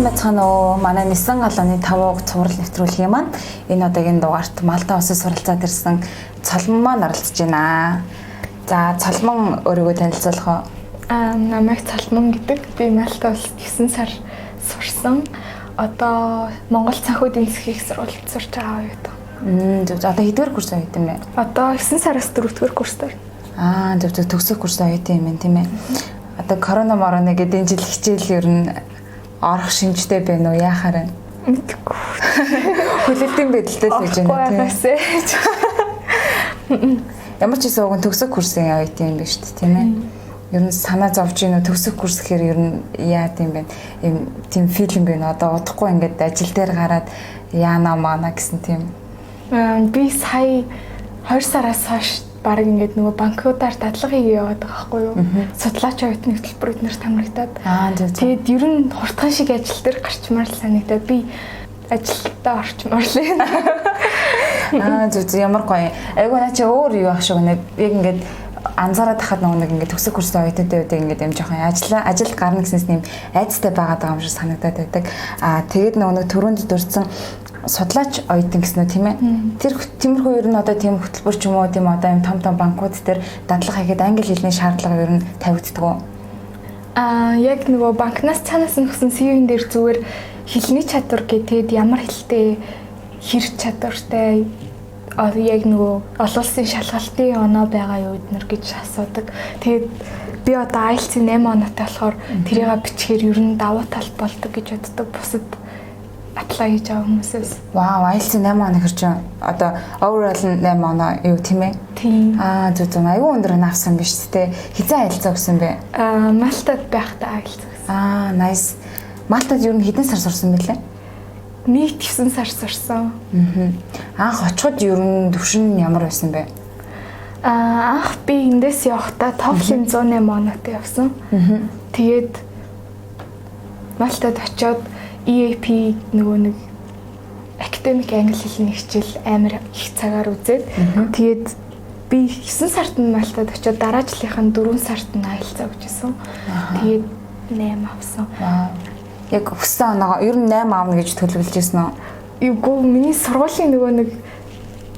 сайн байцгаана уу? Манай Нисан галууны 5 цуврал нэвтрүүлгийн маань энэ удаагийн дугаарт Малта улсын суралцаад ирсэн Цолмон маань оролцож байна. За, Цолмон өөрийгөө танилцуулах уу? Намайг Цолмон гэдэг. Би Малта улсад 9 сар сурсан. Одоо Монгол санхүүдийн засгийн сургуульд сурч байгаа юу? Зөв. Одоо хэдвэр курс авт юм бэ? Одоо 9 сараас 4-р курсээр. Зөв төгсөх курс авт юм байна тийм ээ. Одоо корона гэдэг энэ жил хичээл ер нь орох шинжтэй байна уу? Яахаар вэ? Мэдгүй. Хүлээлтийн байдалтай л гэж байна тийм. Ямар ч гэсэн уг нь төгсөх курсын авт юм биш үү тийм ээ. Ер нь санаа зовж гинөө төгсөх курс гэхээр ер нь яа тийм бэ? Ийм тийм филинг байна. Одоо удахгүй ингээд ажил дээр гараад яана маана гэсэн тийм. Би сая 2 сараас хойш баг ингээд нөгөө банкудаар дадлага хийгээд яваад байгаа байхгүй юу? Судлаач оюутны хөтөлбөр эднэр тамирагдаад. Тэгээд ер нь хурдхан шиг ажил дээр гарчмаар л санагдаад би ажилдаа орчмоор л. Зөв ямар гоё. Айгу наа чи өөр юу ах шиг нэг яг ингээд анзаараад тахад нэг ингээд төгсөх курсын оюутнуудын үед ингээд юм жоохон ажилд гарна гэснээс нэм айцтай байгаад байгаа юм шиг санагдаад байдаг. Тэгээд нэг төрөнд дурдсан судлаач оюутан гэсэн үү тийм ээ. Тэр тиймэрхүү ер нь одоо тийм хөтөлбөр ч юм уу тийм одоо юм том банкуд дээр дадлага хийгээд англи хэлний шаардлага ер нь тавигддаг уу? Яг нөгөө банкнаас цаанаас нь өгсөн CV-н дээр зүгээр хэлний чадвар гэдэг ямар хэлтэй хэр чадвартай яг нөгөө олон улсын шалгалтын оноо байгаа юу эднэр гэж асуудаг. Тэгээд би одоо IELTS-ийн 8 оноотой болохоор тэрийг бичгээр ер нь давуу тал болдог гэж боддог. Бусад apply хийж байгаа хүмүүсээс. Вау, IELTS 8 оноо хэрэг чинь одоо overall 8 оноо юу тийм ээ? Тийм. Зөв аюу өндөр нь авсан биш үү? Хизээ IELTS өгсөн бэ? Малтад байхдаа IELTS өгсөн. Nice. Малтад ер нь хэдэн сар сурсан бэлээ? Нийт 9 сар сурсан. Анх очиход ер нь төвшин ямар байсан бэ? Анх би эндээс явахдаа TOEFL-ийн 108 оноотой явсан. Тэгээд Малтад очиод EAP нөгөө нэг академик англи хэлний хичээл амар их цагаар үзээд тэгээд би 9 сард нь Малтад очиод дараа жилийнхэн 4 сард нь IELTS өгчээсэн. Тэгээд 8 авсан. Яг өссөн оноо ер нь 8 аавна гэж төлөвлөж ирсэн үү? Үгүй миний сургуулийн нөгөө нэг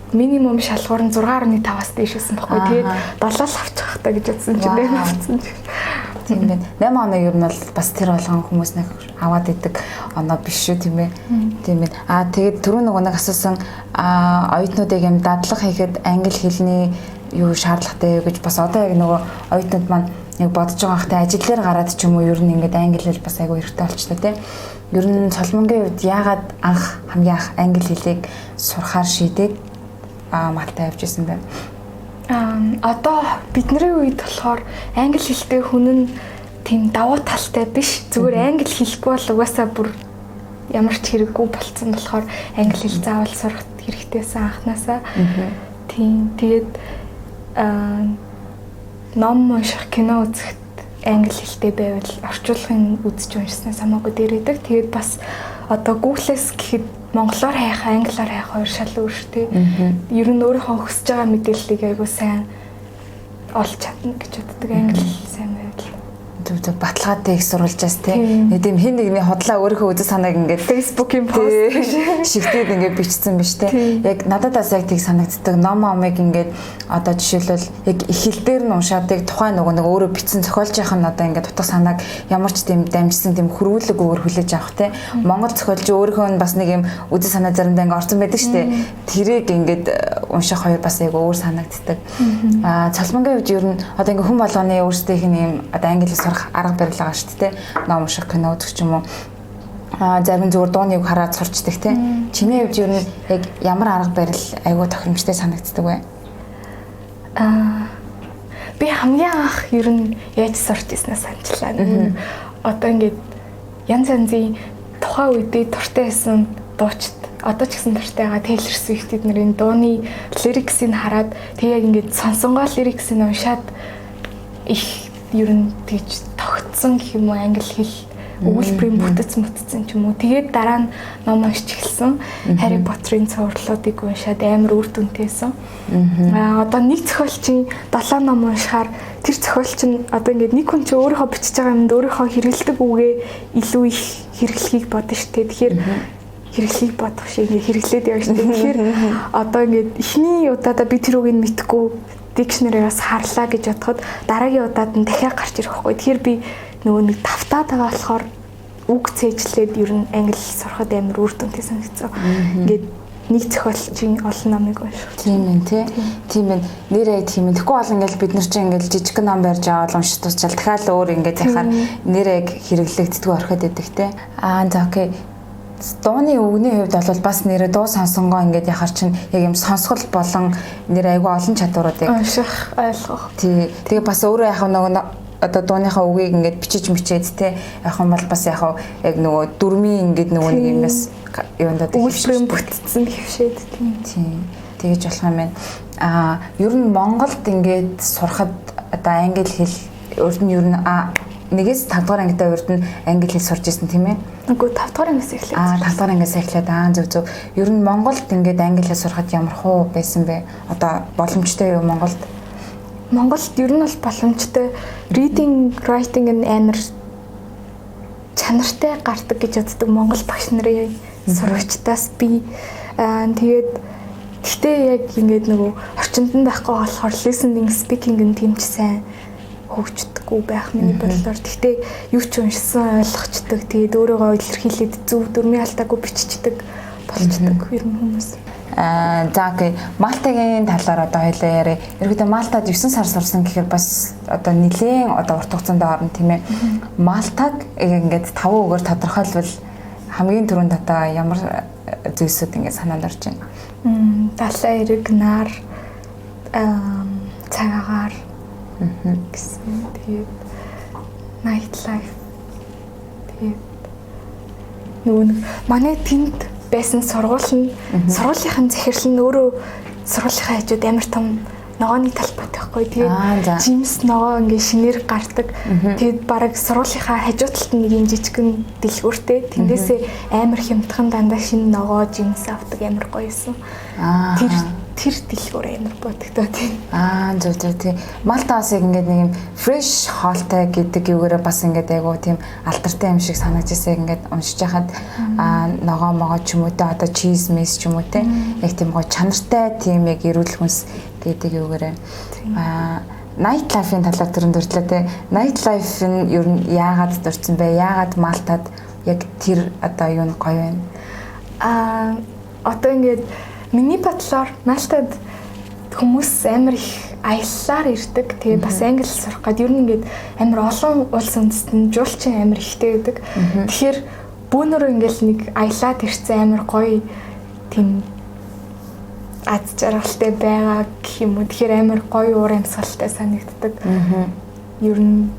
минимум шалгуур нь 6.5-аас дээш байсан байхгүй. Тэгээд 7 л авчих та гэж бодсон чинь 8 авсан. Тийм байна. 8 оноо ер нь бол бас тэр болгон хүмүүс нэг аваад идэг оноо биш шүү тийм ээ. Тийм байна. Тэгээд түрүү нөгөө нэг асуусан оюутнуудыг юм дадлага хийхэд англи хэлний юу шаардлагатай гэж бас одоо яг нөгөө оюутнууд маань яг бодож байгаа хта ажил дээр гараад ч юм уу ер нь ингээд англи хэл бас айгүй хэрэгтэй болчихлоо тийм. Ер нь Цолмонгийн үед яагаад анх хамгийн анх англи хэлийг сурахаар шийдээд Малта явж исэн бэ? Одоо бидний үед болохоор англи хэлтэй хүн нь тийм давуу талтай биш. Зүгээр англи хэлэхгүй бол угаасаа бүр ямар ч хэрэггүй болцсон болохоор англи хэл заавал сурах хэрэгтэйсэн анханасаа. Тийм. Тэгээд ном унших, кино үзэхэд англи хэлтэй байвал орчуулгын үзэж уншснаас хамаагүй дээр идэг. Тэгээд бас одоо Google-с гэхэд монголоор хайх, англиар хайх хоёр шал өөр шүү дээ. Ер нь өөрийнхөө хүсэж байгаа мэдээллийг айгуу сайн олж чадна гэж боддог англи сайн байвал. Зөв баталгаатай их сурвалжаас тийм хин нэгний хотлоо өөрийнхөө үзэл санааг ингээд Facebook-ийн пост шигтээд ингээд бичсэн биш тийм. Яг нададаас яг тийг санагддаг номыг ингээд одоо жишээлбэл яг их хэл дээр нь уншаадаг тухайн нөгөө нэг өөрөө бичсэн зохиолж яхах нь одоо ингээд утга санааг ямар ч тийм дамжсан тийм хөрвүүлэг өөр хүлээж авах тийм. Монгол зохиолч өөрийнхөө нь бас нэг юм үзэл санаа заримдаа ингээд орсон байдаг шүү дээ. Тэрийг ингээд унших хоёр бас яг өөр санагддаг. Цолмонгийн үед ер нь одоо ингээд хүн болгоны өөрсдийнх нь юм одоо англи хэл арга барил байгаа шүү дээ. Ном унших, кино үзэх ч юм уу. Зарим зүгээр дууныг хараад сурчдаг тийм. Чиний хувьд ер нь яг ямар арга барил айгүй тохиромжтой санагддаг вэ? Би хамгийн анх ер нь яаж сурч ирснээ санчлаа. Одоо ингээд янз янзын тухайн үедээ дуртай байсан дуучид одоо ч гэсэн дуртай байгаа Taylor Swift эднэрийн дууны лириксийг хараад тэг яг ингээд сонсонгоо лириксийг уншаад их ер нь тэгж тогтсон гэх юм уу англи хэл Өгүүлбэрийн бүтцэн ч юм уу. Тэгээд дараа нь ном уншиж эхэлсэн. Harry Potter-ын цувралуудыг уншаад амар үр дүнтэйсэн. Одоо нэг зохиолчийн 7 ном уншихаар тэр зохиолч нь одоо ингээд нэг хүн чинь өөрийнхөө бичиж байгаа юмд өөрийнхөө хэрэгэлдэг үгээ илүү их хэрэглэхийг бодно шүү дээ. Тэгэхээр хэрэглэхийг бодох шиг ингээд хэрэглээд явж шүү дээ. Тэгэхээр одоо ингээд эхний удаадаа би тэр үгийг мэдхгүй дикшнэриас харлаа гэж бодоход дараагийн удаад нь дахиад гарч ирэх байхгүй. Тэгэхээр би нөгөө нэг тавтаад байгаа болохоор үг цээжлээд ер нь англи сурахад амар үр дүнтэй санагдсан. Ингээд нэг зохиолчийн олон номыг унших. Тийм ээ тий. Тийм ээ. Нэрээ тийм ээ. Тэгэхгүй бол ингээл бид нар чинь ингээл жижиг ном барьж аваад уншиж тусчаал дахиад өөр ингээд яхаар нэрээ хэрэглэгддэг орхиод идэг тий. За окей. Дууны үгний хувьд бол бас нэрээ дуу сонсонгоо ингээд яхаар чинь яг юм сонсгол болон нэр айгүй олон чадваруудыг унших ойлгох. Тий. Тэгээ бас өөрөө яг нөгөө одоо дууныхаа үгийг ингээд бичиж мичээд те яг юм бол бас яг нөгөө дүрмийн ингээд нөгөө нэг юмас юундаа өгүүлбэрийн бүтцэн хөвшээд тийм тэгэж болох юм байна. Ер нь Монголд ингээд сурахад одоо англи хэл ер нь нэгээс 5 дугаар ангидаа урд нь англи хэл сурж ирсэн тийм ээ. Үгүй 5 дугаар ангиас эхлээд. 5 дугаар ангиас эхлээд зөв. Ер нь Монголд ингээд англи хэл сурахад ямар хуу байсан бэ? Одоо боломжтой юу Монголд? Монголд ер нь бол боломжтой reading, writing and амар чанартай гардаг гэж боддог Монгол багш нарын сурагчдаас би тэгээд гэхдээ яг ингээд нөгөө орчинд нь байхгүй болохоор listening, speaking нь тийм ч сайн хөгждөггүй байх миний бодлоор. Гэхдээ юу ч уншсан ойлгочдөг. Тэгээд өөрийгөө илэрхийлээд зөв дүрмийн алдаагүй биччихдэг болчдөг ер нь хүмүүс. За окей. Малтагийн талаар одоо хоёлаа яриа. Ерөнхийдөө Малтад 9 сар сурсан гэхээр бас одоо нэлээд одоо урт хугацаанд орно тийм ээ. Малтаг ингээд 5 үгээр тодорхойлвол хамгийн түрүүнд одоо ямар зүйлсүүд ингээд санаанд орж байна? Далай эрэг, нар, цагаагаар гэсэн. Тэгээд night life. Тэгээд нөгөө манай тэнд байсан сургуулийн захирал нь өөрөө сургуулийнхаа хажууд амар том ногооны талбайтай байхгүй. Тэгээд Джимс ногоо ингээ шинээр гардаг. Тэгээд бараг сургуулийнхаа хажуу талд нэг юм жижигэн дэлгүүртэй. Тэндээсээ амар хямдхан дандаа шинэ ногоо Джимс авдаг амар гоёсэн. Тэр дэлгүүр амар бодогдоо тийм. Зөв тий. Малтаас ингээд нэг юм fresh хоолтой гэдэг юугаараа бас ингээд айгу тийм алдартай юм шиг санагдчихсаа ингээд уншиж хахад ногоо могоо ч юм уу те одоо cheese mess ч юм уу те яг тийм гоо чанартай тийм яг эрүүл хүнс гэдэг юугаараа night life-ын талаар түрэн дурдлаа те. Night life нь ер нь яагаад дурдсан бэ? Яагаад Малтад яг тэр одоо юу нь гоё байна? Одоо ингээд миний бодлоор Малтад хүмүүс амар их аяллаар ирдэг. Тэгээ бас англи сурах гээд ер нь ингээд амар олон улс үндэстэн жуулчин амар ихтэй байдаг. Тэгэхээр бүүнөрөө ингээд нэг аялаад ирсэн амар гоё тийм аз жаргалтай байгаа гэх юм уу. Тэгэхээр амар гоё уур амьсгалтай санагддаг. Ер нь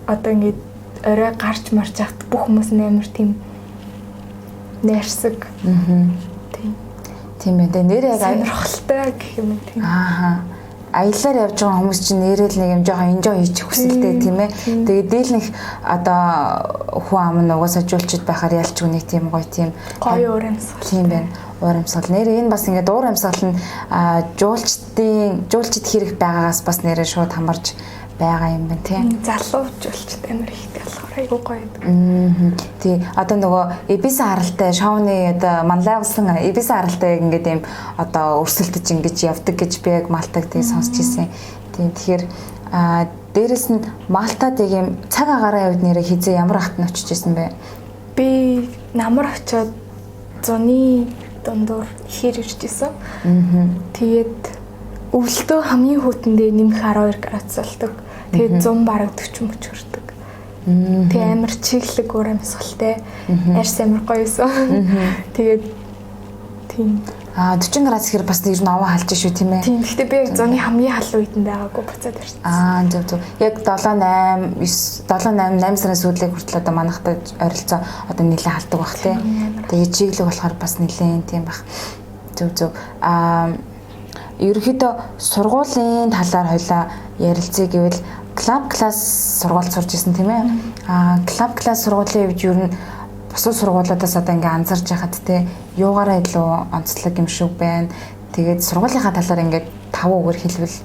одоо ингээд орой гарч марч хат бүх хүмүүс амар тийм нэрсэг. Тийм ээ. Нэрээ сонирхолтой гэх юм тийм. Аяллаар явж байгаа хүмүүс чинь нэрэл нэг юм жоохон enjoy хийчих хүсэлтэй тийм ээ. Тэгээд дийлнэх одоо хүн ам нь угаасаа жуулчд байхаар ялч үнийг тийм гоё тийм гоё уур амьсгал. Тийм байна. Уур амьсгал. Нэрээ энэ бас ингээд уур амьсгал нь жуулчд хэрэг байгаагаас бас нэрээ шууд хамарж байгаа юм байна тийм. Залуу жуулчд амар ихтэй болохоор айгуу гоё. Тий. Одоо нөгөө эбисэн харалтай шоуны одоо манлайвсан эбисэн харалтай ингээд юм одоо өрсөлдөж ингэж явдаг гэж би яг Малтаг тий сонсч ирсэн. Тий. Тэгэхээр дээрэс нь Малтад яг юм цаг агаараа явд нэрээ хизээ ямар хатан очиж исэн бэ? Би намар очиод зуны дундуур хэр ирж исэн. Тэгээд өвөлтөө хамгийн хүүтэндээ нэмэх 12 градус болдог. Тэгээд 100 бараг 40 мөч хүрдэг. Тэгээ амар чиглэг уур амьсгалтай. Арьс амар гоёсон. Тэгээд тийм 40 градус гэхээр бас ер нь овоо халж шүү тийм ээ. Тийм. Гэхдээ би яг зуны хамгийн халуун үеинд байгаагүй буцаад ирсэн. Зөв. Яг 7 8 сарын сүүлийг хүртэл одоо манайхтай ойролцоо одоо нэлээд халдаг бах тий. Тэгээд чиглэг болохоор бас нэлээд тийм бах. Зөв. Ерөнхийдөө сургуулийн талаар хоёлаа ярилцъя гэвэл клуб класс сургууль сурч ирсэн тийм ээ. Клуб класс сургуулийн үед ер нь бусад сургуулиудаас одоо ингээ анзарч яхад те юугаараа илүү онцлог юм шиг байна. Тэгээд сургуулийнхаа талаар ингээ 5 үгээр хэлвэл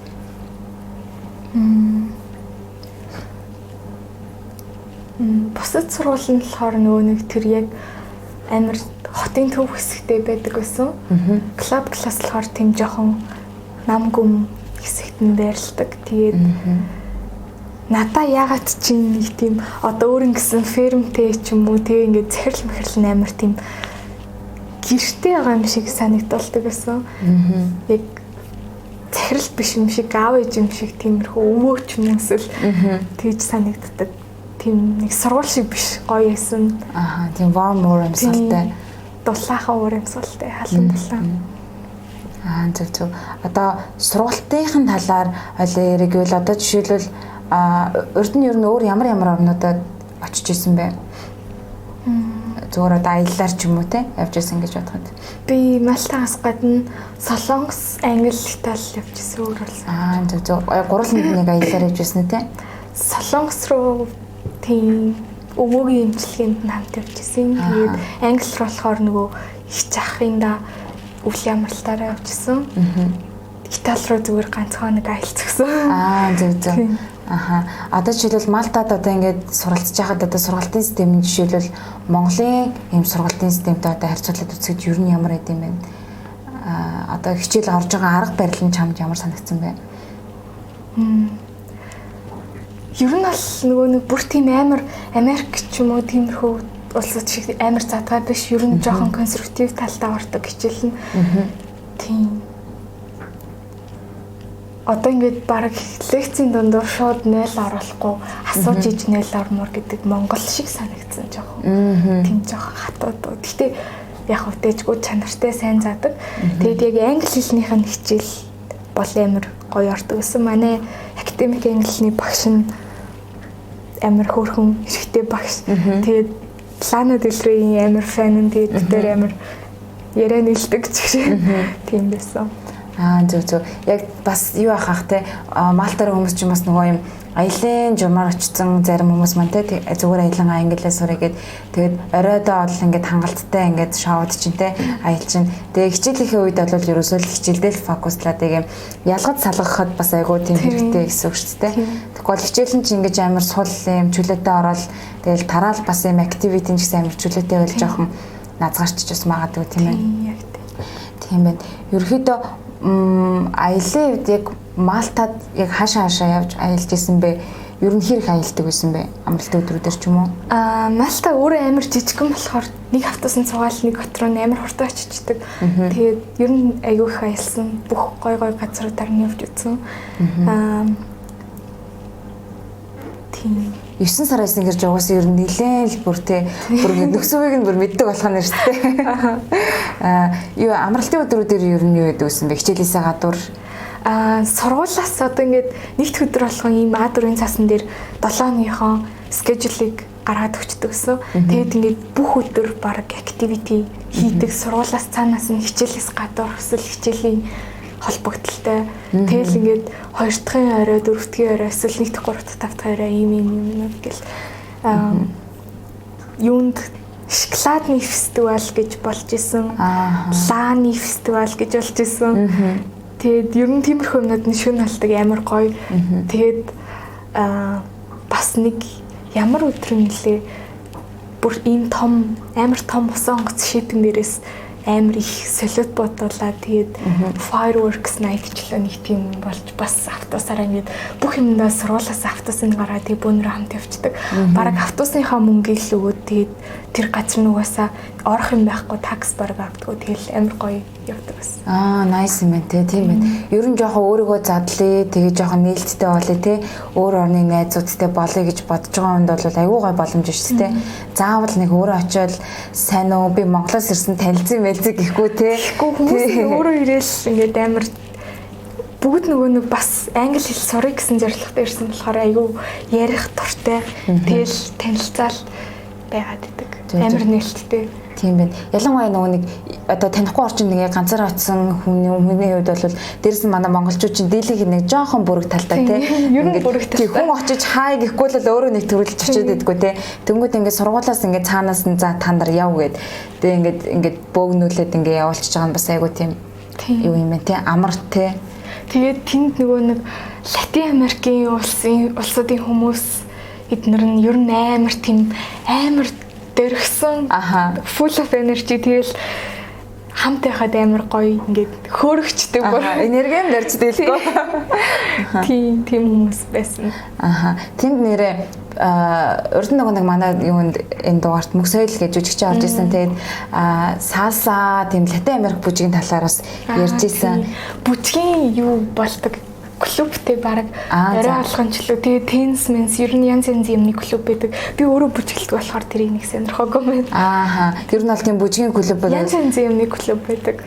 бусад сургууль нь болохоор нөгөө нэг тэр яг амар хотын төв хэсэгтэй байдаг байсан. Клуб класс болохоор тийм жоохон нам гүм хэсэгт нь байрладаг. Тэгээд надаа ягаад чинь нэг тийм одоо өөр ингэсэн фермтэй ч юм уу тэг ингээд захирал мэхэрл амар тийм гэртэй байгаа юм шиг санагдуулдаг байсан. Яг захирал биш юм шиг аав ээж юм шиг тиймэрхүү өвөөч юм эсвэл тэгж санагддаг. Тийм нэг сургууль шиг биш гоё байсан. Тийм warm урамсгалтай. Дулаахан урамсгалтай халуун дулаан. Зөв. Одоо сургалтынхын талаар ойлоо яригвэл одоо жишээлбэл урд нь ер нь өөр ямар орнуудад очиж исэн бэ? Зүгээр одоо аяллаар ч юм уу те явж исэн гэж бодоход. Би Малтагаас гадна Солонгос, Англи, Итали явж исэн өөр болсон. Зөв. Гурван нэг аяллаар явж исэн те. Солонгос руу тийм өвөөгийн эмчилгээнд нь хамт явж исэн. Тэгээд Англи руу болохоор нөгөө их захында үйл ямралтаараа явж исэн. Итали руу зүгээр ганцхан нэг аялцсан. Зөв. Одоо жишээлбэл Малтад одоо ингээд суралцж байхад одоо сургалтын системийн жишээлбэл Монголын ийм сургалтын системтэй одоо харьцуулаад үзэхэд ер нь ямар байд юм бэ? Одоо хичээл орж байгаа арга барил нь чамд ямар санагдсан бэ? Ер нь бол нөгөө нэг бүр тийм амар Америк ч юм уу тиймэрхүү улсууд шиг амар задгаа биш. Ер нь жоохон консерватив талтай ордог хичээл нь. Тийм. Одоо ингээд баг лекцийн дундуур шууд 0 оруулахгүй асууж иж 0 ормоор гэдэг Монгол шиг санагдсан жоохон. Тийм жоохон хатууд. Гэхдээ яг үтэжгүй чанартай сайн заадаг. Тэгээд яг англи хэлнийх нь хичээл бол амар гоё ордог гэсэн. Манай академик англиний багш нь амар хөөрхөн эрэхтэй багш. Тэгээд Лана Делрийн амар фэн нь тэгээд тэр амар яриа нэлдэг ч тийм байсан. Зөв. Яг бас юу ахах те Малтар хүмүүс ч юм бас нөгөө юм аялын журмаар очсон зарим хүмүүс маань те зүгээр аялан англиар сурах гээд тэгээд оройдоо бол ингээд хангалттай ингээд шоуд чинь те аялал чинь тэгээд хичээлийнхээ үед бол ерөөсөө л хичээлдээ л фокуслаад яг юм ялгаж салгахад бас айгүй тийм хэрэгтэй гэсэн үг шүү дээ. Тэгвэл хичээл нь чинь ингээд амар сул юм чөлөөтэй ороод тэгээд тараал бас юм activity ч гэсэн амар чөлөөтэй байж жоохон назгаарч бас магадгүй тийм ээ. Тийм байна. Ерөнхийдөө аялын үед яг Малтад яг хаашаа явж аялж исэн бэ? Ер нь хэрэг аялдаг байсан бэ? Амралтын өдрүүдээр ч юм уу? Малта өөрөө амар жижигхэн болохоор нэг автобусанд цугаал нэг хот руу амар хурдан очичдаг. Тэгээд ер нь аягүй их аялсан. Бүх гой газруудаар нь явж үзсэн. Тийм. 9 сараас ингэж угаасаа ер нь нилээн л бүр бүр нөхцөлийг нь бүр мэддэг болох нь шүү дээ. Юу амралтын өдрүүдээр ер нь юу гэдэг вэ? Хичээлээсээ гадуур сургуулиас одоо ингээд нэгд өдөр болгон ийм А4-ийн цаасан дээр 7 хоногийнхоо скежюлийг гаргаад өгчдөг гэсэн. Тэгээд ингээд бүх өдөр баг activity хийдэг. Сургуулиас цаанаас нь хичээлээс гадуур эсвэл хичээлийн холбогдолтой. Тэгэл ингээд 2 дахь орой, 4 дахь орой, эсвэл 1 дахь, 3 дахь, 5 дахь орой юм гэл юунд шоколадны фестивал гэж болж исэн. Лааны фестивал гэж болж исэн. Тэгээд ер нь тиймэрхүү юмнууд нь шөнө болдог амар гоё. Тэгээд бас нэг ямар өдөр нэлээ бүр ийм том амар том усан онгоц шийдэн дээрээс амар их солиот бодуулаад тэгээд fireworks night гэхлээр нэг тийм болж бас автобусаараа ингээд бүх юмдаа сургуулиас автобусанд гараад тэгээд бөөнөрөө хамт явцдаг. Бараг автобусныхаа мөнгийг л өгөөд тэгээд тэр газар нь угаасаа орох юм байхгүй такс бараг авдаггүй тэгэл амар гоё явдаг бас. Nice юм байна те тийм байна. Ер нь жоохон өөрийгөө задлаа тэгээд жоохон нээлттэй болъё те өөр орны найзуудтай болъё гэж бодож байгаа хүнд бол аюу гай боломж шүү те. Заавал нэг өөрөө очиод сайн уу би Монголоос ирсэн танилцсан мэлзэг гэхгүй те. Хүмүүс өөрөө ирээл ингээд амар бүгд нөгөө бас англи хэл сурах гэсэн зорилготой ирсэн болохоор аюу ярих дуртай тэгэл танилцаал байгаад идэг. Амар нээлттэй. Тийм байна. Ялангуяа нөгөө нэг одоо танихгүй орчин нэг ганцаараа очисон хүний хувьд бол дээрэс нь манай монголчууд чинь дийлэх нэг жоохон бүрэг талтай тий. Ер нь бүрэг талтай. Хүн очиж хай гэхгүй л өөрөө нэг төрүүлж очиод идэггүй тий. Тэнгүүд ингээд сургуулаас ингээд цаанаас нь за та нар яв гэд. Тэгээ ингээд бөөгнүүлээд ингээд явуулчихж байгаа нь бас айгу тийм юу юм бэ тий. Амар тий. Тэгээд тэнд нөгөө нэг Латин Америкийн улсуудын хүмүүс эднэр нь ер нь амар дэргсэн full of energy тэгэл хамт байхад амар гоё ингээд хөөрөгчдөг бүр энерги дэрч дэлгөө. Тийм хүмүүс байсан. Тэнд нэрээ урд нэг манай юунд энэ дугаарт мөх соёл гэж жүжигч орж исэн. Тэгээд сааса тийм Латин Америк бүжгийн талаар бас ярьж исэн. Бүжгийн юу болдог клубтэй баг арай алхамчлуу. Тэгээ теннис менс ер нь янз янзын юмны клуб байдаг. Би өөрөө бүжгэлдэг болохоор тэрийг нэг сонирхоогүй байна. Ер нь бол тийм бүжгийн клуб байдаг. Янз янзын юмны клуб байдаг.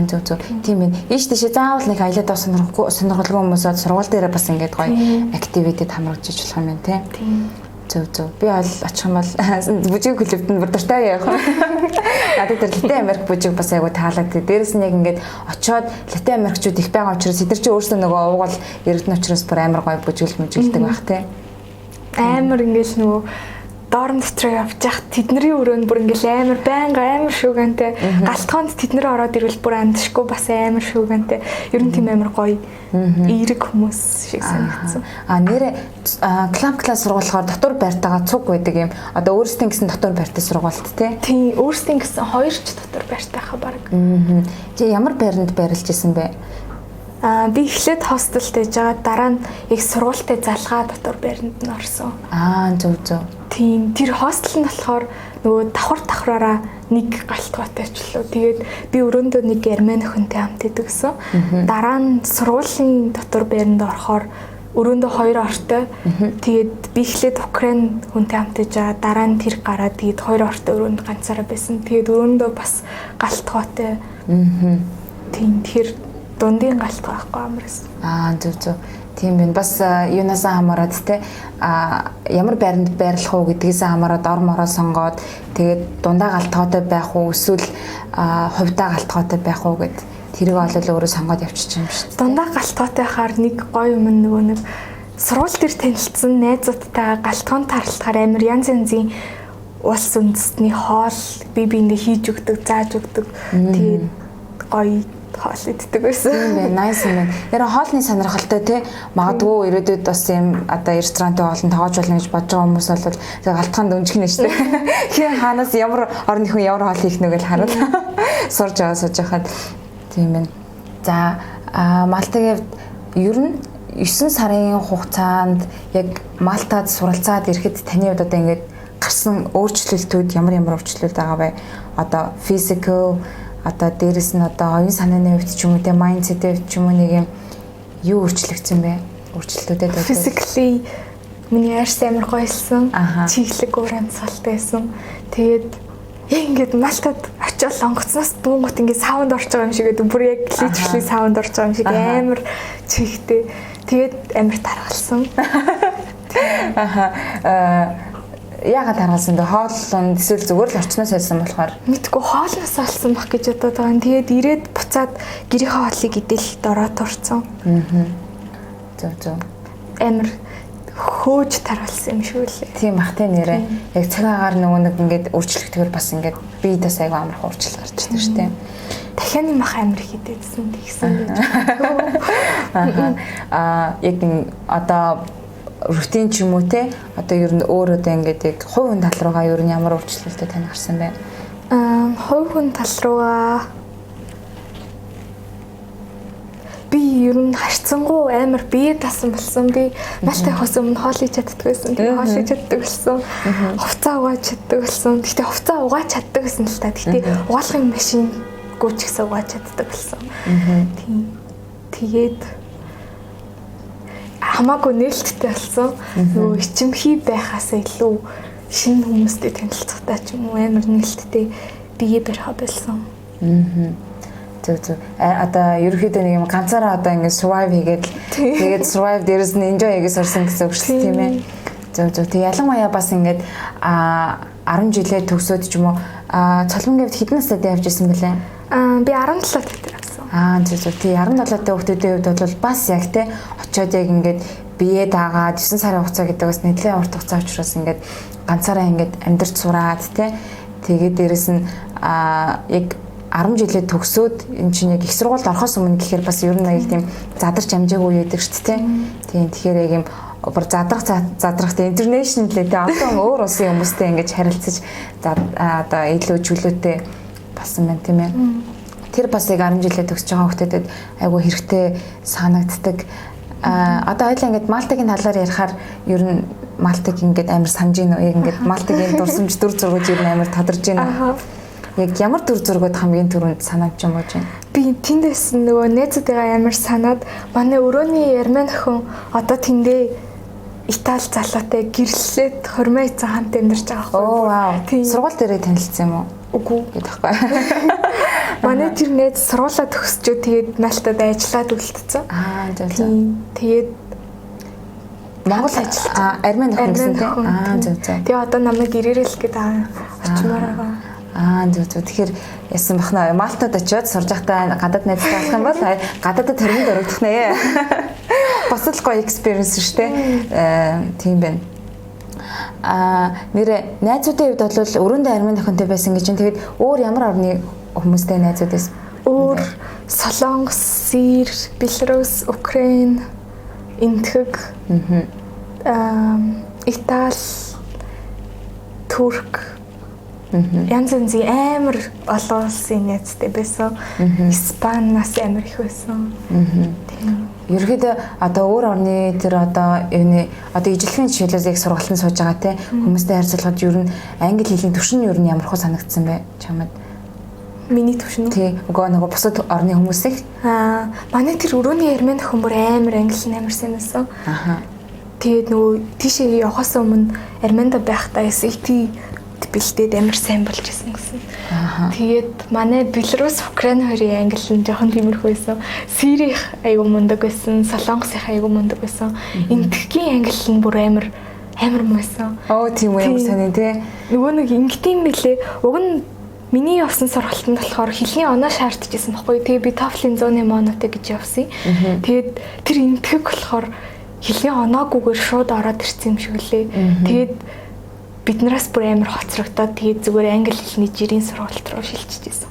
Зөв. Тийм ээ. Ийш тийшээ заавал нэг аялаад сонирхолгүй хүмүүсээ сургууль дээр бас ингээд гоё активитэд хамруулж иж болох юм байна тий. Тийм. Зөв. Би бол очих юм бол бүжгийн клубт нь бүр дуртай явах. Надад тэр Латин Америк бүжиг бас айгу таалагддаг. Дээрээс нь яг ингээд очиод Латин Америкчууд их байгаа учраас эдгээр чи өөрсдөө нөгөө уугал яригдсан учраас бүр амар гоё бүжиглдэг байх тий. Амар ингээд нөгөө дорм дотроо явж яхад тэдний өрөөнд бүр ингээл амар шүүгэнтэй галтгоонд тэднэр ороод ирвэл бүр амдшгүй бас амар шүүгэнтэй ер нь тийм амар гоё эерэг хүмүүс шиг санагдсан. Нэрэ клуб класс сургуулахаар дотор байртайгаа цуг байдаг юм. Одоо өөрсдийн гэсэн дотор байртай сургуульд тий. Тийм өөрсдийн гэсэн хоёрч дотор байртайхаа баг. Чи ямар байранд байрлаж исэн бэ? Би эхлээд хостелд байж байгаа дараа нь яг сургуультай залгаа дотор байранд нь орсон. Зөв. Тийм тэр хостел нь болохоор нөгөө давхраараа нэг галтгоотой ч лөө. Тэгээд би өрөөндөө нэг армян охинтой хамт идэг гэсэн. Дараа нь сургуулийн дотор байранд орохоор өрөөндөө хоёр ортой. Тэгээд би эхлээд Украин хүнтэй хамт иж байгаа. Дараа нь тэр гараад тэгээд хоёр ортой өрөөнд ганцаараа байсан. Тэгээд өрөөндөө бас галтгоотой. Тийм тэр дундын галтгаа байхгүй амарсан. Зөв. Тийм байна. Бас юунаас хамаарат те ямар байранд байрлах уу гэдгээс хамаарат ор мороо сонгоод тэгээд дундаа галтгоотой байх уу эсвэл хувьдаа галтгоотой байх уу гэд тэрийг олол өөрөө сонгоод явчих юм шүү дээ. Дундаа галтгоотой хаар нэг гоё юм нөгөө нэг сургууль дээр танилцсан найзуудтайгаа галтгоон таралтахаар амар янз янзын улс үндэстний хоол биендээ хийж өгдөг, зааж өгдөг. Тэгээд гоё хоол иддэг байсан. Тийм байна. Nice юм байна. Яра хоолны сонирхолтой тий. Магадгүй ирээдүйд бас юм одоо ресторантай хоолн тоогож болно гэж бодож байгаа хүмүүс бол тэгээ галтгаанд өнжих нь шүү дээ. Хин хаанаас ямар орны хүн ямар хоол хийх нүгэл хараад сурж хахад тийм байна. За Малтагийн ер нь 9 сарын хугацаанд яг Малтад суралцаад ирэхэд таны хувьд одоо ингээд гарсан өөрчлөлтүүд ямар өөрчлөлт байгаа вэ? Одоо physical одоо дээрэс нь одоо оюун санааны хувьд ч юм уу те майндсеттэй ч юм уу нэг юм юу өөрчлөгдсөн бэ? Өөрчлөлтүүдэд байна. Physically миний арьс амар гоёлсон. Чиглэг өөр амьсгалтай байсан. Тэгээд ингээд Малтад очиод онгоцноос дуунгут ингээд саунд орж байгаа юм шиг гэдэг. Бүр яг literally саунд орж байгаа юм шиг амар чигтэй. Тэгээд амар таргалсан. Яагаад таргалсан бэ? Хооллон эсвэл зүгээр л орчноос байсан болохоор мэдгүй хоолноос олсон баг гэж бодоод байгаа. Тэгээд ирээд буцаад гэрийнхээ хоолыг идэлт ороод турцсан. Зөв. Амар хөөж таргалсан юм шиг үлээ. Тийм бах тэ нэрээ. Яг цаг агаар нөгөө нэг ингээд өөрчлөгдөхөр бас ингээд биедээс аяга амарх өөрчлөлт гарч ирсэн шүү дээ. Дахианы мах амир хийдээсэн тэгсэн гэж. Яг одоо рутин ч юм уу те одоо ер нь өөрөө ингээд яг хувь хүн тал руугаа ер нь ямар өөрчлөлттэй тань гарсан бэ? Хувь хүн тал руугаа би ер нь харцсангуу амар бие тасан болсон. Би Малтай хос өмнө хоол хийж чаддаг байсан. Тэгээ хоол хийж чаддаг болсон. Хувцас угааж чаддаг болсон. Гэхдээ хувцас угааж чаддаг байсан л та. Гэхдээ угаалгын машин гүйч гэсэн угааж чаддаг болсон. Тийм. Тэгээд хамаагүй нээлттэй болсон. Нөгөө ичимхий байхаас илүү шинэ хүмүүстэй танилцахтаа ч юм уу амар нээлттэй бие барих болсон. Зөв. Одоо ерөөхдөө нэг юм ганцаараа одоо ингэ survive хийгээд тэгээд survive дээрээс нь enjoy хийгээд сурсан гэсэн үг шүү дээ тийм ээ. Зөв. Тэг ялангуяа бас ингээд 10 жилээ төгсөөд ч юм уу цолмонгийн хувьд хэдэн настай явж исэн бэлээ? Би 17 дотор авсан. Зөв. Тий 17 дэх хүүхдүүдийн хувьд бол бас яг те очиод яг ингээд бие даагаад 9 сарын хугацаа гэдэг бас нэлээд урт хугацаа учраас ингээд ганцаараа ингээд амьдарч сураад те тэгээд дээрэс нь яг 10 жилээ төгсөөд эн чинь яг их сургуульд орохоос өмнө гэхээр бас ер нь яг тийм задарч амжаагүй байдаг шүү дээ. Тийм тэгэхээр яг юм бүр задрахтай интернэшнл лээ те олон өөр улсын хүмүүстэй ингэж харилцаж одоо илүү чөлөөтэй басан байна тийм ээ. Тэр бас яг 10 жилээ төгсөж байгаа хүмүүстэд айгүй хэрэгтэй санагддаг. Одоо хоёлаа ингэж Малтагийн талаар ярихаар ер нь Малтаг ингэж амар санаж гинөө яг ингэж Малтагийн дурсамж дүр зургууд ер нь амар тодорж гинөө. Яг ямар дүр зургууд хамгийн түрүүнд санагдж юм уу чинь? Би тэндээс нөгөө найзуудаа амар санаад манай өрөөний Армен охин одоо тэндээ Итали залуутай гэрлээд хормой эзэн хамт амьдарч байгаа байхгүй. Оо вау. Сургууль дээрээ танилцсан юм уу? Үгүй гэдэг байхгүй. Манай тэр найз сургуулаа төгсчөө тэгээд Малтад ажиллаад үлдсэн. Зөв. Тэгээд Монгол ажил Армен охин гэсэн тийм. Зөв. Тэгээ одоо намайг ирээрэл гэдэг очимоор байгаа. Зөв. Тэгэхээр ясан бахна Малтад очиод сурж байхдаа гадаад найзтай болох юм бол гадаадд төрөнд өргөх нэ. Бас л гоё experience шүү дээ. Тийм байна. Нэрэ найзуудын хувьд бол өрөөндөө Армен охинтой байсан гэж. Тэгээд өөр ямар орны хүмүүстэй найзууд байсан? Өөр Солонгос, Сир, Беларусь, Украин, Энтхэг, Итали, Турк, янз янзын амар олон улсын найзтай байсан. Испаниас амар их байсан. Ерөөдөө одоо өөр орны тэр одоо юуны одоо ижилхэн жишээлээс яг сургалтанд сууж байгаа те хүмүүстэй харьцуулахад ер нь англи хэлний түвшин ер нь ямар хөө санагдсан бэ чамд? Миний түвшин үү? Тий. Нөгөө бусад орны хүмүүсийг манай тэр өрөөний Армен охин бүр амар англи амар сайн байсан. Тэгээд нөгөө тийшээ явахаас өмнө Армендо байхдаа SAT бэлдээд амар сайн болж исэн гэсэн. Тэгээд манай Беларусь, Украин хоёрын англи нь жоохон тиймэрхүү байсан. Сирийн айгу мундаг байсан, Солонгосын айгу мундаг байсан. Энтхийн англи нь бүр амар муу байсан. Тийм үү, сайн тий. Нөгөө нэг ингэдэм билээ. Уг нь миний явсан сургалтанд болохоор хэлний оноо шаардж исэн байхгүй. Тэгээ би TOEFL-ийн 100-ны монотой гэж явсан. Тэгээд тэр энтхэг болохоор хэлний оноогүйгээр шууд ороод ирсэн юм шиг лээ. Тэгээд биднээс бүр амар хоцрогдоод тэгээд зүгээр англи хэлний жирийн сургалт руу шилжчихсэн.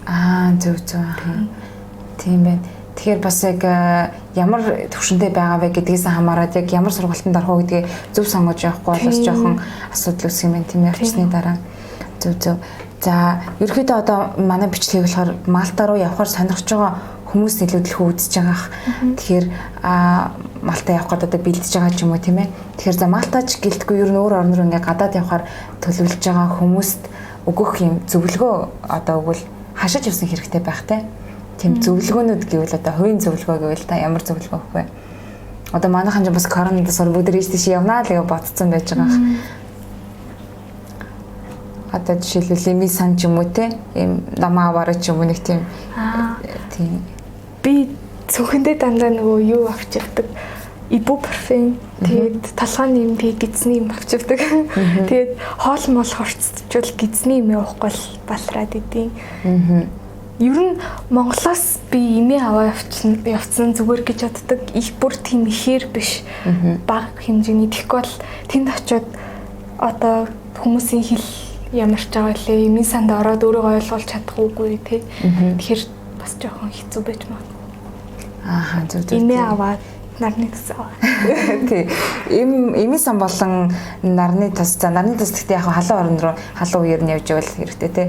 Зөв. Тийм байна. Тэгэхээр бас яг ямар төвшөнтэй байгаа вэ гэдгээс хамаарат яг ямар сургалтанд орох уу гэдгийг зөв сонгож явахгүй бол бас жоохон асуудал үүсэх юм байна тийм ээ явчихсны дараа. Зөв. За, ерөөхдөө одоо манай бичлэгийг болохоор Малта руу явахаар сонирхож байгаа хүмүүс нөлөөдлөхөө үзэж байгаах. Тэгэхээр Малта явах гэдэг одоо бэлдэж байгаа ч юм уу тийм ээ. Тэгэхээр за Малтач гэлтгүй ер нь өөр орн руу ингээ гадаад явахаар төлөвлөж байгаа хүмүүст өгөх юм зөвлөгөө одоо өгвөл хашиж явсан хэрэгтэй байх те. Тийм зөвлөгөөнүүд гэвэл одоо хувийн зөвлөгөө гэвэл та ямар зөвлөгөө өгөх вэ? Одоо манайхан ч бас коронавирус бүгд ээжтэйш явнаа л гэж бодсон байж байгаа. Одоо жишээлбэл эми сан ч юм уу те. Ийм намаа аваарч ч юм уу нэг тийм. Тийм. Би цөөхөндөө дандаа нөгөө юу авч явдаг. Ибупрофен тэгээд толгойн юм тэгээд гидсний юм авч явдаг. Тэгээд хоол мол хорцчвал гидсний юм явахгүй балраад идэв. Ер нь Монголоос би имээ аваа явцсан зүгээр гэж боддог. Их бүр тийм ихээр биш. Бага хэмжээний тэгэхгүй бол тэнд очиод одоо хүмүүсийн хэл ямарч байгаа лээ. Имийн санд ороод өөрийгөө ойлгуулж чадахгүй тий. Тэгэхээр бас жоохон хэцүү байж магадгүй. Зөв. Имээ аваад нарны тас аваа. Тий. Имийн сан болон нарны тас. За нарны тас гэхдээ яг халуун орн руу халуун үеэр нь явж байвал хэрэгтэй тий.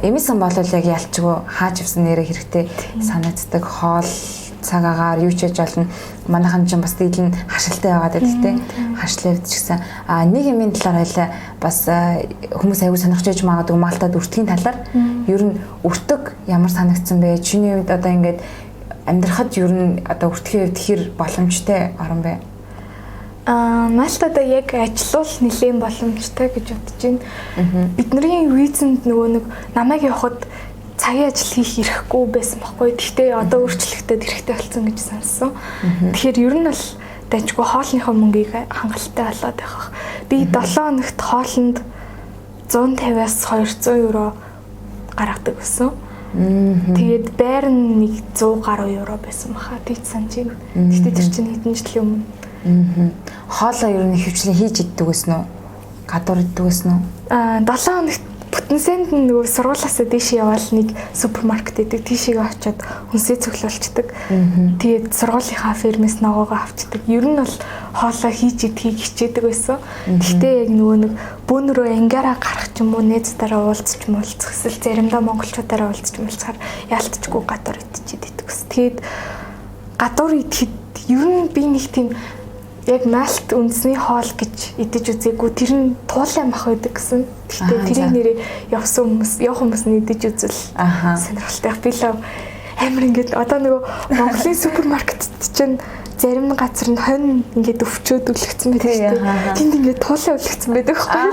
Имийн сан бол яг ялчгүй хааж авсан нэрээ хэрэгтэй санагддаг. Хоол цагаагаар юу ч яж болно. Манайхан ч бас дийлэн хашилтай байгаад байдаг тий. Хашлаад ч гэсэн нэг юмын талаар байлаа бас хүмүүс аягүй сонирхож байж магадгүй Малтад өртгийн талаар ер нь өртөг ямар санагдсан бэ? Чиний хувьд одоо ингээд амьдрахад ер нь одоо өртгийн хувьд хэр боломжтой орн бэ? Малтад яг ажиллавал нэлээд боломжтой гэж бодож байна. Бидний визэнд нөгөө нэг намайг явахад цагийн ажил хийх эрхгүй байсан байхгүй. Гэхдээ одоо өөрчлөгдөд хэрэгтэй болсон гэж сонссон. Тэгэхээр ер нь бол дайггүй хоолныхоо мөнгийг хангалттай болоод байх. Би 7 хоногт хоолнд 150-аас 200 евро гаргадаг байсан. Тэгээд байр нь нэг 100 гаруй евро байсан баха. Тэгж санаж байна. Гэтэ тэр чинь хэдэн жилийн өмнө. Хоолоо ер нь хөвчлэн хийж иддэг гэсэн үү? Гадуур иддэг гэсэн үү? 7 хоногт бүтэнсэнд нөгөө сургуулиасаа дээш явбал нэг супермаркет идэг. Тийшээ очиод хүнсээ цуглуулцдаг. Тэгээд сургуулийнхаа фермээс ногоогоо авчдаг. Ер нь бол хоолоо хийж идхийг хичээдэг байсан. Гэхдээ яг нөгөө нэг бүүнөрөө ангиараа гарах ч юм уу, найзтайгаа уулзч муулзах, эсвэл заримдаа монголчуудаараа уулзч муулзахаар яалтчгүй гадуур идчихэд иддэг ус. Тэгээд гадуур идэхэд ер нь би нэг тийм яг Малт үндэсний хоол гэж идэж үзээгүй. Тэр нь туулай мах байдаг гэсэн. Гэхдээ тэрийн нэрээ явах хүмүүс нь идэж үзэл сонирхолтой. Би л амар ингээд одоо нөгөө Монголын супермаркетд чинь зарим газар нь хонь ингээд өвчөөд үлгцсэн байдаг шүү дээ. Тэнд ингээд туулай үлгцсэн байдаг байхгүй.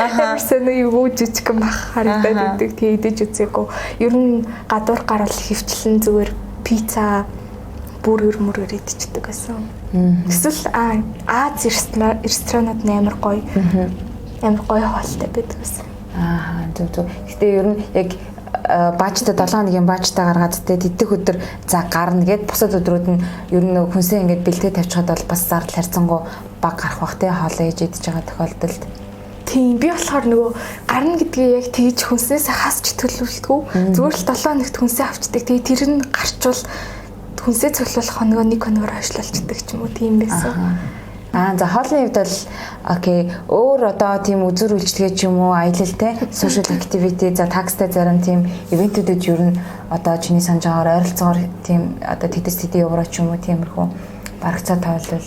Амар сонио юу жижиг мах харагдаад байдаг. Тэгээ идэж үзээгүй. Ер нь гадуур гарвал хөвчлэн зүгээр пицца бүргэр идчихдэг гэсэн. Эсвэл Аз ресторанууд амар гоё. Амар гоё хоолтой байдаг гэсэн. Зөв. Гэтэ ер нь яг баажтай 7 хоногийн баажтай гаргаад тэдэх өдөр за гарна гэд бусад өдрүүд нь ер нь хүнсээ ингээд бэлтгээ тавьчихад бол бас зардал харьцангуй баг гарах бах те хоолоо ээж идэж байгаа тохиолдолд. Тийм би болохоор нөгөө гарна гэдгээ яг тэгж хүнснээсээ хасч төлөвлөлтгүй зүгээр л 7 хоногт хүнсээ авчдаг. Тэгээ тэр нь гарчвал хүнсээ цуглуулах хоногоо нэг хоногоор хойшлуулцдаг ч юм уу тийм байсан. За хоолны хувьд бол окей өөр одоо тийм үзүр үйлчлэгээ ч юм уу аялал те social activity за такстай зарим тийм ивентүүдэд ер нь одоо чиний санаж байгаагаар ойролцоогоор тийм одоо тэдэс евро ч юм уу тиймэрхүү барагцаа тоолвол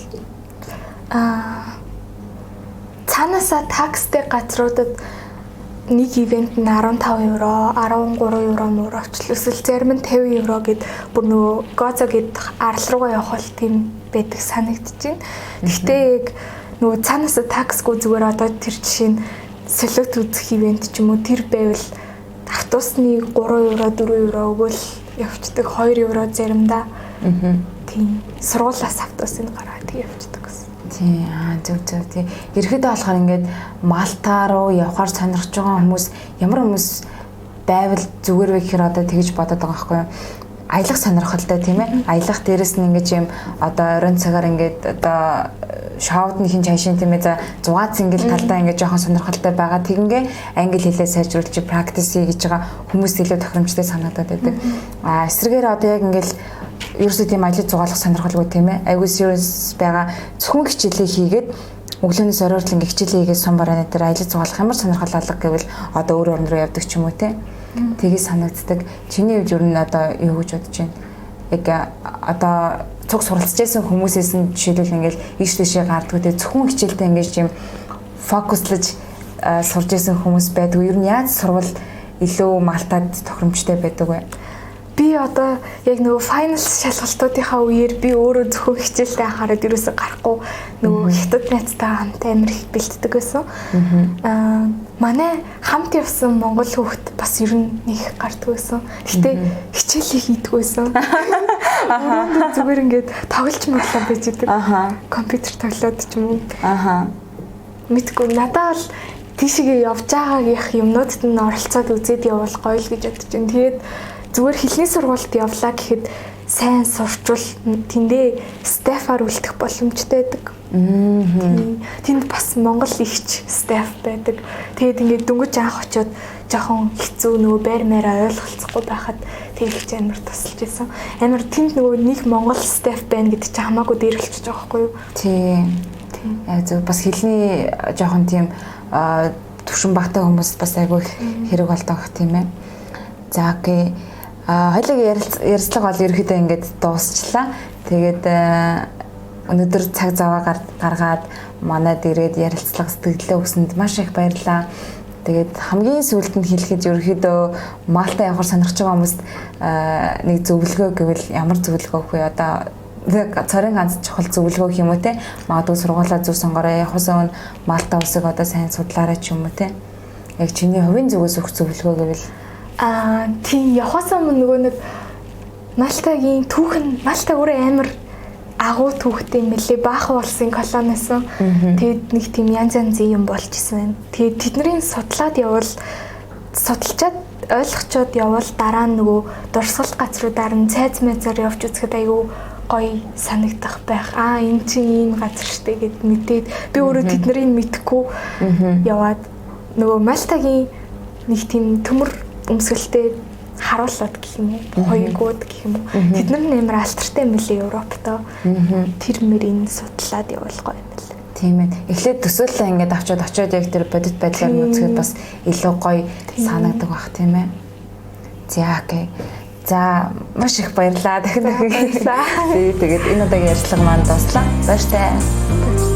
цаанаасаа такстай газруудад нэг ивент нь 15 евро, 13 евро мөр очлоо. Эсвэл зарим нь 50 евро гэд бүр нөгөө Гозо гэд арал руугаа явах бол тийм байдаг санагдаж байна. Гэхдээ яг нөгөө цаанаасаа таксгүй зүгээр одоо тэр жишээ нь солиот үзэх ивент ч юм уу тэр байвал автобусны 3 евро, 4 евро өгөөл явцдаг 2 евро заримдаа. Тийм сургуулиас автобусыг гаргаад явцдаг гэсэн. Тийм зөв. Ерхэдөө болохоор ингээд Малта руу явахаар сонирхож байгаа хүмүүс ямар хүмүүс байвал зүгээр вэ гэхээр одоо тэгж бодоод байгаа байхгүй юу? Аялах сонирхолтой тийм ээ. Аялах дээрэс нь ингэж юм одоо оройн цагаар ингээд одоо шоудныхын чашин тийм ээ за 6 цэнгэл талдаа ингээд жоохон сонирхолтой байгаа. Тэгингээ англи хэлээ сайжруулж практис хийж байгаа хүмүүс илүү тохиромжтой санагдаад байдаг. Эсрэгээр одоо яг ингээд ерөөсөө тийм аялал зугаалах сонирхолгүй тийм ээ. Айгуу serious байгаа зөвхөн хичээлээ хийгээд өглөөнөөс оройр л ингээ хичээлээ хийгээд сум барааны дээр аялал зугаалах ямар сонирхол алга гэвэл одоо өөр орн руу явдаг ч юм уу тийм. Тэгээ санагддаг. Чиний хувьд ер нь одоо юу гэж бодож байна? Яг одоо цуг суралцж байсан хүмүүсээс нь жишээлбэл ингээл ийш тийшээ гарддаг тэгээ зөвхөн хичээлдээ ингээ юм фокуслаж сурж байсан хүмүүс байдаг. Ер нь яаж сурвал илүү Малтад тохиромжтой байдаг вэ? Би одоо яг нөгөө final шалгалтуудынхаа үеэр би өөрөө зөвхөн хичээлдээ анхаарал ерөөсөй гарахгүй нөгөө хятад найзтайгаа хамт амир их бэлддэг байсан. Манай хамт явсан монгол хүүхэд бас ер нь нэг гардаг байсан. Гэтэ хичээлээ хийдэг байсан. Зүгээр ингээд тоглож моглоо байж идэг. Компьютер тоглоод ч юм уу. Мэдгүй надад л тийшээ явж байгаагийнх юмнуудад нь оролцоод үзээд явбал гоё л гэж бодож байна. Тэгээд зүгээр хэлний сургуульд явлаа гэхэд сайн сурчвал тэндээ стафаар үлдэх боломжтой байдаг. Тэнд бас монгол ихч стаф байдаг. Тэгээд ингээд дөнгөж анх очиод жоохон хэцүү нөгөө байр маараа ойлголцохгүй байхад тэгэлж амар тусалж байсан. Амар тэнд нөгөө нэг монгол стаф байна гэдэг чинь хамаагүй дээрлэлчихэж байгаа байхгүй юу? Тийм. Яг зөв бас хэлний жоохон тийм төвшин багтаа хүмүүс бас айгүй хэрэг болдог тийм ээ. За окей. Хоёулаа ярилцлага бол ерөөхдөө ингээд дуусчлаа. Тэгээд өнөөдөр цаг зав гаргаад манад ирээд ярилцлага сэтгэлдээ өгсөнд маш их баярлалаа. Тэгээд хамгийн сүүлд нь хэлэхэд ерөөхдөө Малта явахаар сонирхож байгаа хүмүүст нэг зөвлөгөө гэвэл ямар зөвлөгөө өгөх вэ? Одоо цорын ганц чухал зөвлөгөө гэх юм уу те? Магадгүй сургуулаа зөв сонгороо явахаас өмнө Малта улсыг одоо сайн судлаарай ч юм уу те? Яг чиний хувийн зүгээс өгөх зөвлөгөө гэвэл тийм явахаас өмнө нөгөө нэг Малтагийн түүхэн Малта өөрөө амар агуу түүхтэй мэлээ баахан улсын колониас. Тэгээд нэг тийм янз янзын юм болж исэн. Тэгээд тэдний судлаад явбал судалчаад ойлгочоод явбал дараа нь нөгөө дурсгал газруудаар нь цайз мэзээр явж үзэхэд айгүй гоё санагдах байх. Энэ чинь ийм газар штэ гэд мэдээд би өөрөө тэднийг мэдхгүй яваад нөгөө Мальтагийн нэг тийм төмөр өмсгөлтэй харуулад гэх юм уу, хоёргууд гэх юм уу. Тэд нар нэмэр алтартай мөлий Европтой. Тэр мөрийг судлаад явбал гоё юм байна. Тийм ээ. Эхлээд төсөөллөө ингээд авчаад очиод яг тэр бодит байдлаар нь үзэхэд бас илүү гоё санагдаг бах тийм ээ. За окей. За маш их баярлалаа. Дахин. Тэгээд энэ удаагийн ярилцлага маань дуслаа. Баяртай.